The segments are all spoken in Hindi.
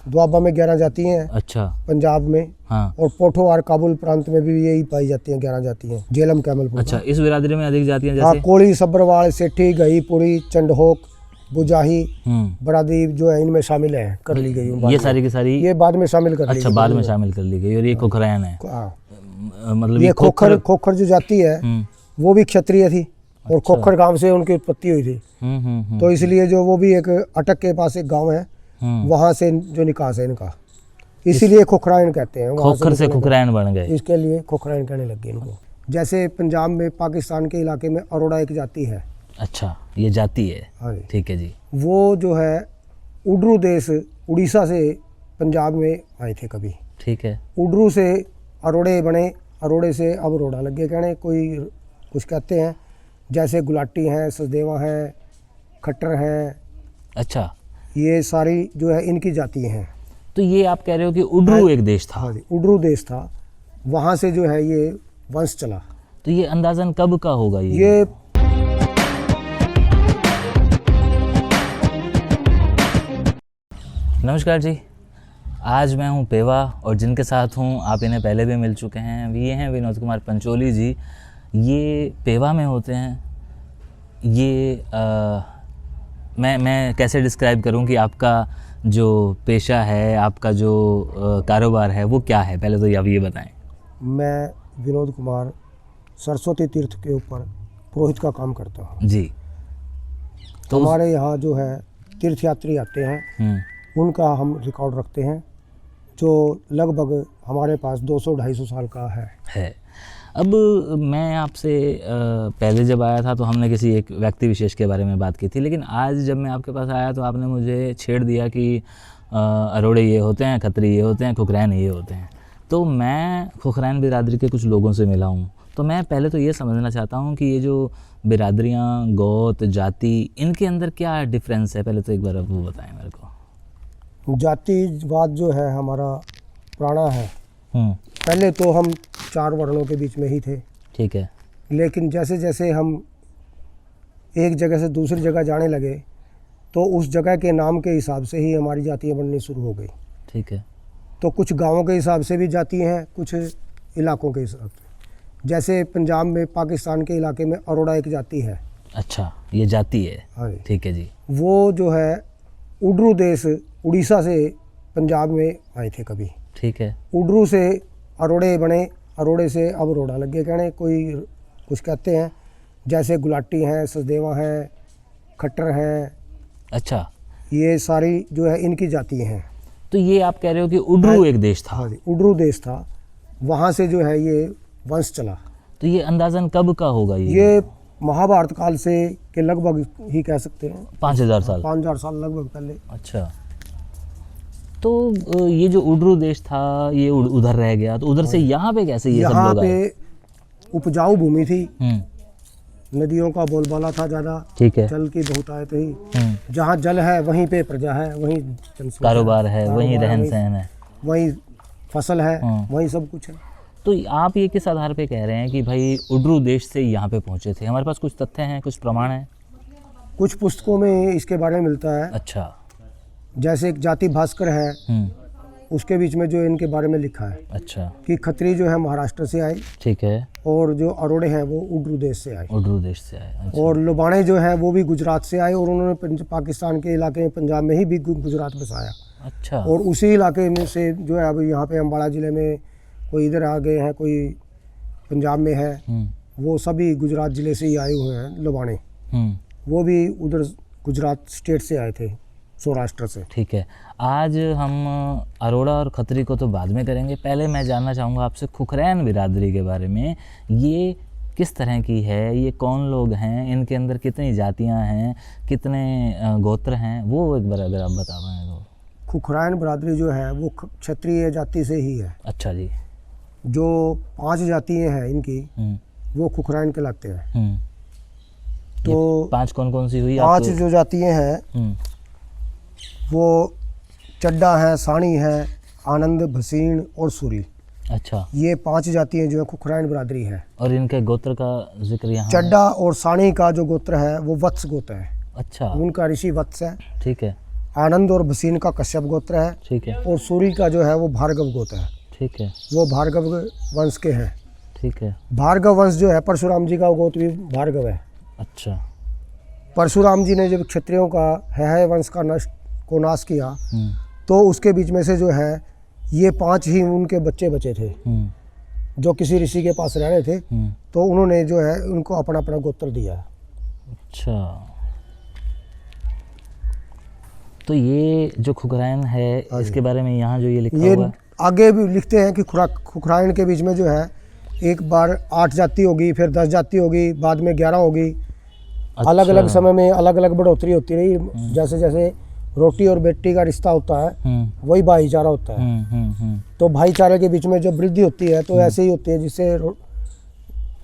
द्वाबा में 11 जाति हैं। अच्छा। पंजाब में। हाँ। और पोठोहार काबुल प्रांत में भी यही पाई जाती हैं 11 जातियाँ। झेलम कैमल। अच्छा, इस बिरादरी में अधिक जातियाँ हाँ, जैसे कोली, सब्रवाल, सेठी, गही, पुरी, चंडहोक, बुजाही बरादरी जो है इनमें शामिल है, कर ली गई। ये सारी की सारी ये बाद में शामिल कर ली गई। अच्छा, बाद में शामिल कर ली गई। और ये खुखरैन है। मतलब ये खोखर जो जाति है वो भी क्षत्रिय थी। और खोखर गांव से उनकी उत्पत्ति हुई थी। तो इसलिए जो वो भी एक अटक के पास एक गांव है, वहां से जो निकास है इनका, इसीलिए खोखरायन कहते हैं। खोखर से खुखरैन बन गए, इसके लिए खोखरायन कहने लग गए इनको। जैसे पंजाब में, पाकिस्तान के इलाके में अरोड़ा एक जाति है। अच्छा, ये जाति है। हाँ, ठीक है जी। वो जो है उड्रू देश, उड़ीसा से पंजाब में आए थे कभी। ठीक है। उड्रू से अरोड़े बने, अरोड़े से अब रोड़ा लग गए कहने। कोई कुछ कहते हैं जैसे गुलाटी हैं, सचदेवा हैं, खट्टर हैं। अच्छा, ये सारी जो है इनकी जाति हैं। तो ये आप कह रहे हो कि उड्रू एक देश था। हाँ जी, उड्रू देश था, वहाँ से जो है ये वंश चला। तो ये अंदाजन कब का होगा? ये नमस्कार जी, आज मैं हूँ पेवा और जिनके साथ हूँ आप इन्हें पहले भी मिल चुके हैं। ये हैं विनोद कुमार पंचोली जी। ये पेवा में होते हैं। ये मैं कैसे डिस्क्राइब करूं कि आपका जो पेशा है, आपका जो कारोबार है वो क्या है? पहले तो आप ये बताएं। मैं विनोद कुमार सरस्वती तीर्थ के ऊपर पुरोहित का काम करता हूं जी। तो हमारे यहाँ जो है तीर्थ यात्री आते हैं, उनका हम रिकॉर्ड रखते हैं, जो लगभग हमारे पास 200-250 साल का है। अब मैं आपसे पहले जब आया था तो हमने किसी एक व्यक्ति विशेष के बारे में बात की थी, लेकिन आज जब मैं आपके पास आया तो आपने मुझे छेड़ दिया कि अरोड़े ये होते हैं, खत्री ये होते हैं, खुखरैन ये होते हैं। तो मैं खुखरैन बिरादरी के कुछ लोगों से मिला हूँ, तो मैं पहले तो ये समझना चाहता हूँ कि ये जो बिरादरियाँ, गोत, जाति, इनके अंदर क्या डिफरेंस है? पहले तो एक बार आप वो बताएं मेरे को। जातिवाद जो है हमारा पुराना है। पहले तो हम 4 वर्णों के बीच में ही थे। ठीक है। लेकिन जैसे जैसे हम एक जगह से दूसरी जगह जाने लगे तो उस जगह के नाम के हिसाब से ही हमारी जातियाँ बननी शुरू हो गई। ठीक है। तो कुछ गांवों के हिसाब से भी जाती हैं, कुछ इलाकों के हिसाब से। जैसे पंजाब में, पाकिस्तान के इलाके में अरोड़ा एक जाति है। अच्छा, ये जाति है। हाँ, ठीक है जी। वो जो है उड्रू देश, उड़ीसा से पंजाब में आए थे कभी। ठीक है। उड्रू से अरोड़े बने, अरोड़े से अब रोड़ा लग गए कहने। कोई कुछ कहते हैं जैसे गुलाटी हैं, सचदेवा हैं, खट्टर हैं। अच्छा, ये सारी जो है इनकी जाति हैं। तो ये आप कह रहे हो कि उड्रू एक देश था। हाँ जी, उड्रू देश था, वहाँ से जो है ये वंश चला। तो ये अंदाजन कब का होगा? ये महाभारत काल से के लगभग ही कह सकते हैं। 5000 साल। 5000 साल लगभग पहले। अच्छा, तो ये जो उड्रू देश था ये उधर रह गया, तो उधर से यहाँ पे कैसे ये सब लोग आए? यहाँ पे उपजाऊ भूमि थी, नदियों का बोलबाला था ज़्यादा। ठीक है। जल की बहुतायत थी। जहाँ जल है वहीं पे प्रजा है, वहीं कारोबार है, वहीं रहन सहन है, वहीं फसल है, वहीं सब कुछ है। तो आप ये किस आधार पे कह रहे हैं कि भाई उड्रू देश से यहाँ पे पहुँचे थे? हमारे पास कुछ तथ्य हैं, कुछ प्रमाण हैं? कुछ पुस्तकों में इसके बारे में मिलता है। अच्छा। जैसे एक जाति भास्कर है, उसके बीच में जो इनके बारे में लिखा है। अच्छा। कि खत्री जो है महाराष्ट्र से आए। ठीक है। और जो अरोड़े हैं वो उड्रू देश से आए। उड्रू देश से आए। अच्छा। और लोबाणे जो है वो भी गुजरात से आए, और उन्होंने पाकिस्तान के इलाके में, पंजाब में ही भी गुजरात बसाया। अच्छा। और उसी इलाके में से जो है अब यहाँ पे अम्बाड़ा ज़िले में, कोई इधर आ गए हैं, कोई पंजाब में है, वो सभी गुजरात ज़िले से ही आए हुए हैं लोबाणे। वो भी उधर गुजरात स्टेट से आए थे, सौराष्ट्र से। ठीक है। आज हम अरोड़ा और खत्री को तो बाद में करेंगे, पहले मैं जानना चाहूँगा आपसे खुखरैन बिरादरी के बारे में। ये किस तरह की है, ये कौन लोग हैं, इनके अंदर कितनी जातियाँ हैं, कितने गोत्र हैं, वो एक बार अगर आप बता पाएँ तो। खुखरैन बिरादरी जो है वो क्षत्रिय जाति से ही है। अच्छा जी। जो 5 जातियाँ हैं इनकी, वो खुखरैन कहलाते हैं। तो 5 कौन कौन सी हुई? 5 जो जातियाँ हैं वो चड्डा है, साणी है, आनंद, भसीण और सूरी। अच्छा। ये 5 जातियाँ जो है खुखरैन बिरादरी है। और इनके गोत्र का जिक्र यहाँ? चड्डा और साणी का जो गोत्र है वो वत्स गोत्र है। अच्छा। उनका ऋषि वत्स है। ठीक है। आनंद और भसीन का कश्यप गोत्र है। ठीक है। और सूर्य का जो है वो भार्गव गोत्र है। ठीक है। वो भार्गव वंश के हैं। ठीक है। भार्गव वंश जो है परशुराम जी का गोत्र भी भार्गव है। अच्छा। परशुराम जी ने जब क्षत्रियों का है वंश का नाश किया तो उसके बीच में से जो है ये 5 ही उनके बच्चे बचे थे जो किसी ऋषि के पास रह रहे थे। तो उन्होंने जो है उनको अपना अपना गोत्र दिया। अच्छा, तो ये जो खुखरायन है इसके बारे में यहाँ जो ये लिखा ये हुआ है, आगे भी लिखते हैं कि खुखरायन के बीच में जो है एक बार 8 जाति होगी, फिर 10 जाति होगी, बाद में 11 होगी। अच्छा। अलग अलग समय में अलग अलग बढ़ोतरी होती रही। जैसे जैसे रोटी और बेटी का रिश्ता होता है वही भाईचारा होता है। तो भाईचारे के बीच में जब वृद्धि होती है तो ऐसे ही होती है, जिससे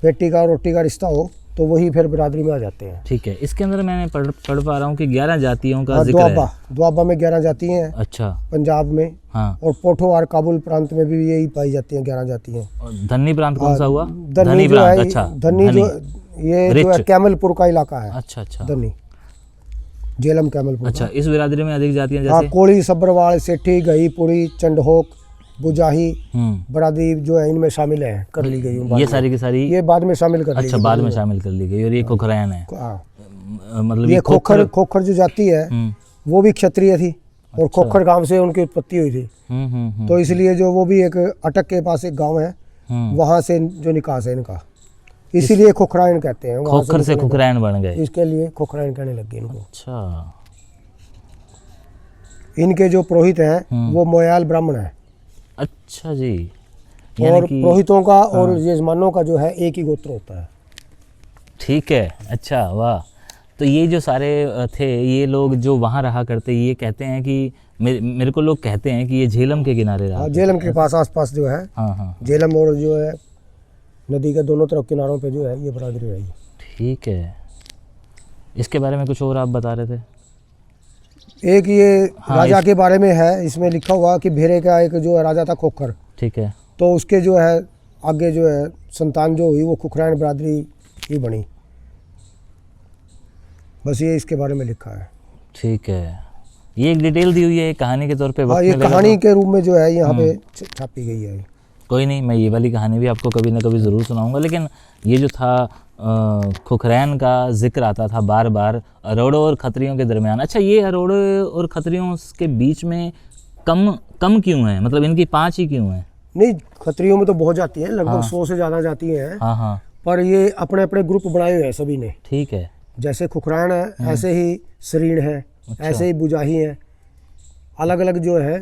बेटी का और रोटी का रिश्ता हो तो वही फिर बिरादरी में आ जाते हैं। ठीक है। इसके अंदर मैंने पढ़ पा रहा हूँ कि 11 जातियों का जिक्र है। दुआबा में 11 जाति हैं। अच्छा। पंजाब में। हाँ। और पोठोहार काबुल प्रांत में भी यही पाई जाती हैं 11 जाति हैं। और धन्नी प्रांत कौन सा हुआ? धन्नी प्रांत। है, अच्छा। धन्नी जो ये जो है कैमलपुर का इलाका है। अच्छा अच्छा। धन्नी जेलम कैमलपुर। अच्छा, इस बिरादरी में अधिक जातियां हाँ, जैसे कोली, सब्रवाल, सेठी, गहीपुरी, चंडहोक, बुजाही बरादरी जो है इनमें शामिल है, कर ली गई। ये सारी की सारी ये बाद में शामिल कर ली। अच्छा, बाद में शामिल कर ली गई। और ये खुखरायन है। मतलब ये खोखर जो जाति है वो भी क्षत्रिय थी और खोखर गांव से उनकी उत्पत्ति हुई थी। तो इसलिए जो वो भी एक अटक के पास एक गांव है वहां से जो निकास है इनका, इसीलिए खोखरायन कहते हैं। खोखर से खुखरायन बन गए, इसके लिए खोखरायन कहने लग गए इनको। अच्छा। इनके जो पुरोहित हैं वो मोयाल ब्राह्मण है। अच्छा जी। और पुरोहितों का और यजमानों का जो है एक ही गोत्र होता है। ठीक है। अच्छा, वाह। तो ये जो सारे थे, ये लोग जो वहाँ रहा करते, ये कहते हैं कि मेरे को लोग कहते हैं कि ये झेलम के किनारे रहा। झेलम के पास आसपास जो है। हाँ हाँ। झेलम और जो है नदी के दोनों तरफ किनारों पे जो है ये बरादरी रही। ठीक है। इसके बारे में कुछ और आप बता रहे थे? एक ये राजा के बारे में है, इसमें लिखा हुआ कि भेरे का एक जो राजा था खोखर। ठीक है। तो उसके जो है आगे जो है संतान जो हुई वो खुखरायन बरादरी ही बनी। बस ये इसके बारे में लिखा है। ठीक है। ये एक डिटेल दी हुई है कहानी के तौर पे। हाँ, ये कहानी के रूप में जो है यहाँ पे छापी गई है। कोई नहीं, मैं ये वाली कहानी भी आपको कभी ना कभी ज़रूर सुनाऊंगा। लेकिन ये जो था खुखरायन का जिक्र आता था बार बार अरोड़ों और खत्रियों के दरमियान। अच्छा, ये अरोड़ों और खत्रियों के बीच में कम क्यों है? मतलब इनकी 5 ही क्यों है? नहीं, खत्रियों में तो बहुत जाती है, लगभग 100 से ज़्यादा जाती हैं। हाँ हाँ। पर ये अपने अपने ग्रुप बनाए हुए हैं सभी ने। ठीक है। जैसे खुखरायन है ऐसे ही सरीण है। अच्छा। ऐसे ही बुजाही है। अलग अलग जो है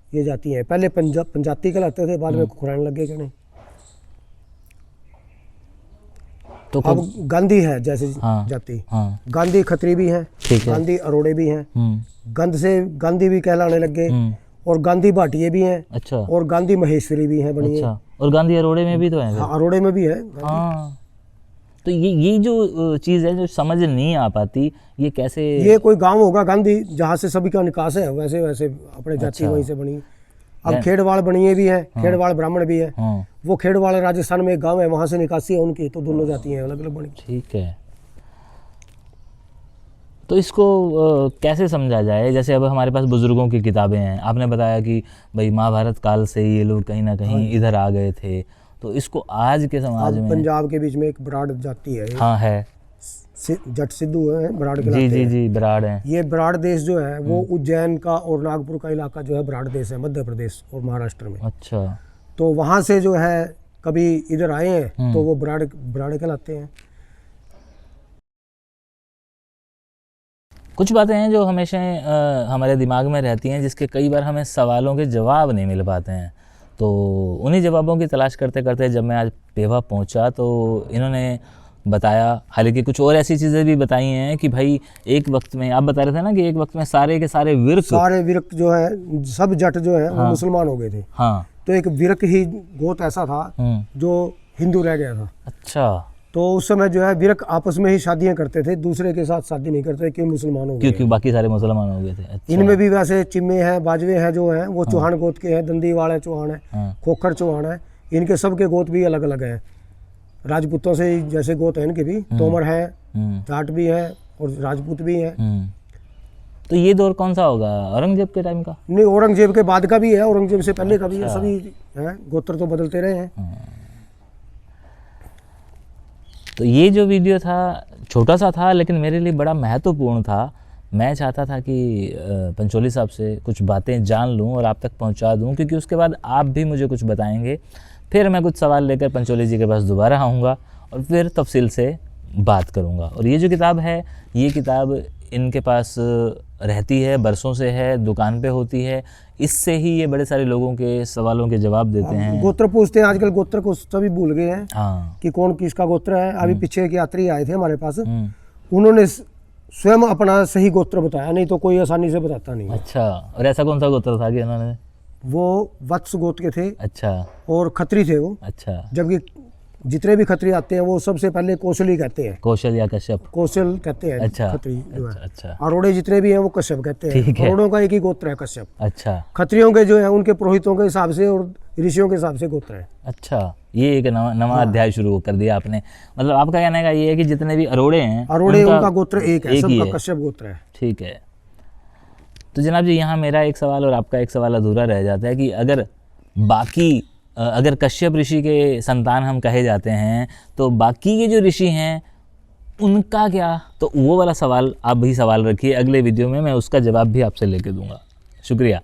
ये जाती हैं। पहले पंजाती कहलाते थे, बाद में खुखरायन लग गए कहने। तो अब गांधी है जैसे जाति। हाँ। गांधी खत्री भी है, गांधी अरोड़े भी हैं। गंध से गांधी भी कहलाने लग गए। और गांधी भाटिये भी हैं। अच्छा। और गांधी महेश्वरी भी हैं बनी। अच्छा। और गांधी अरोड़े में भी तो है? हाँ, अरोड़े में भी है। हाँ। तो ये जो चीज़ है जो समझ नहीं आ पाती, ये कैसे? ये कोई गांव होगा गांधी जहाँ से सभी का निकास है, वैसे वैसे अपने जाति वहीं से बनी। अब खेड़वाड़ बनिए भी है। हाँ। खेड़वाड़ ब्राह्मण भी है। हाँ। वो खेड़वाड़ राजस्थान में एक गांव है, वहाँ से निकासी है उनकी, तो दोनों जाति हैं अलग अलग बनी। ठीक है। तो इसको कैसे समझा जाए? जैसे अब हमारे पास बुजुर्गों की किताबें हैं, आपने बताया कि भाई महाभारत काल से ये लोग कहीं ना कहीं इधर आ गए थे, तो इसको आज के समाज में पंजाब के बीच में एक बराड़ जाति है। हाँ है, जट सिद्धू है, बराड़ के जी जी जी, बराड़ है। ये बराड़ देश जो है वो उज्जैन का और नागपुर का इलाका जो है बराड़ देश है, मध्य प्रदेश और महाराष्ट्र में। अच्छा। तो वहाँ से जो है कभी इधर आए हैं तो वो बराड़ कहलाते हैं। कुछ बातें हैं जो हमेशा हमारे दिमाग में रहती हैं, जिसके कई बार हमें सवालों के जवाब नहीं मिल पाते हैं। तो उन्हीं जवाबों की तलाश करते करते जब मैं आज पेवा पहुंचा तो इन्होंने बताया, हालांकि कुछ और ऐसी चीज़ें भी बताई हैं कि भाई एक वक्त में, आप बता रहे थे ना कि एक वक्त में सारे के सारे विरक जो है सब जट जो है वो मुसलमान हो गए थे। हाँ। तो एक विरक ही गोत ऐसा था जो हिंदू रह गया था। अच्छा। तो उस समय जो है विरक आपस में ही शादियां करते थे, दूसरे के साथ शादी नहीं करते, क्यों मुसलमान हो गए, क्योंकि बाकी सारे मुसलमान हो गए थे। अच्छा। इनमें भी वैसे चिम्मे हैं, बाजवे हैं जो हैं वो चौहान गोत के हैं, दंदीवाड़ है चौहान है, खोखर चौहान है, इनके सबके गोत भी अलग अलग हैं। राजपूतों से जैसे गोत है इनके भी, तोमर है, जाट भी है और राजपूत भी है। तो ये दौर कौन सा होगा, औरंगजेब के टाइम का? नहीं, औरंगजेब के बाद का भी है, औरंगजेब से पहले का भी है, सभी है, गोत्र तो बदलते रहे हैं। तो ये जो वीडियो था छोटा सा था लेकिन मेरे लिए बड़ा महत्वपूर्ण था। मैं चाहता था कि पंचोली साहब से कुछ बातें जान लूं और आप तक पहुंचा दूं, क्योंकि उसके बाद आप भी मुझे कुछ बताएंगे, फिर मैं कुछ सवाल लेकर पंचोली जी के पास दोबारा आऊँगा और फिर तफसील से बात करूँगा। और ये जो किताब है, ये किताब इनके पास रहती है, बरसों से है, दुकान पे होती है, इससे ही ये बड़े सारे लोगों के सवालों के जवाब देते हैं। गोत्र पूछते हैं, आजकल गोत्र को सभी भूल गए हैं। हाँ, कि कौन किसका गोत्र है। अभी पीछे एक यात्री आए थे हमारे पास, उन्होंने स्वयं अपना सही गोत्र बताया, नहीं तो कोई आसानी से बताता नहीं। अच्छा, और ऐसा कौन सा गोत्र था कि उन्होंने? वो वत्स गोत्र के थे। अच्छा, और खत्री थे वो। अच्छा, जबकि जितने भी खत्री आते हैं वो सबसे पहले कौशली कहते हैं, कौशल या कश्यप? कौशल कहते हैं। अच्छा, खत्री जो है। अच्छा, अरोड़े जितने भी हैं वो कश्यप कहते हैं। ठीक है। अरोड़ों का एक ही गोत्र है कश्यप। अच्छा, खत्रियों के जो है उनके पुरोहितों के हिसाब से और ऋषियों के हिसाब से गोत्र है। अच्छा, ये एक नवा अध्याय शुरू कर दिया आपने। मतलब आपका कहने का ये है कि जितने भी अरोड़े हैं, अरोड़े उनका गोत्र एक है, ही सबका है। कश्यप गोत्र है। ठीक है। तो जनाब जी, यहाँ मेरा एक सवाल और आपका एक सवाल अधूरा रह जाता है कि अगर कश्यप ऋषि के संतान हम कहे जाते हैं तो बाकी के जो ऋषि हैं उनका क्या? तो वो वाला सवाल आप भी सवाल रखिए, अगले वीडियो में मैं उसका जवाब भी आपसे लेके दूंगा। शुक्रिया।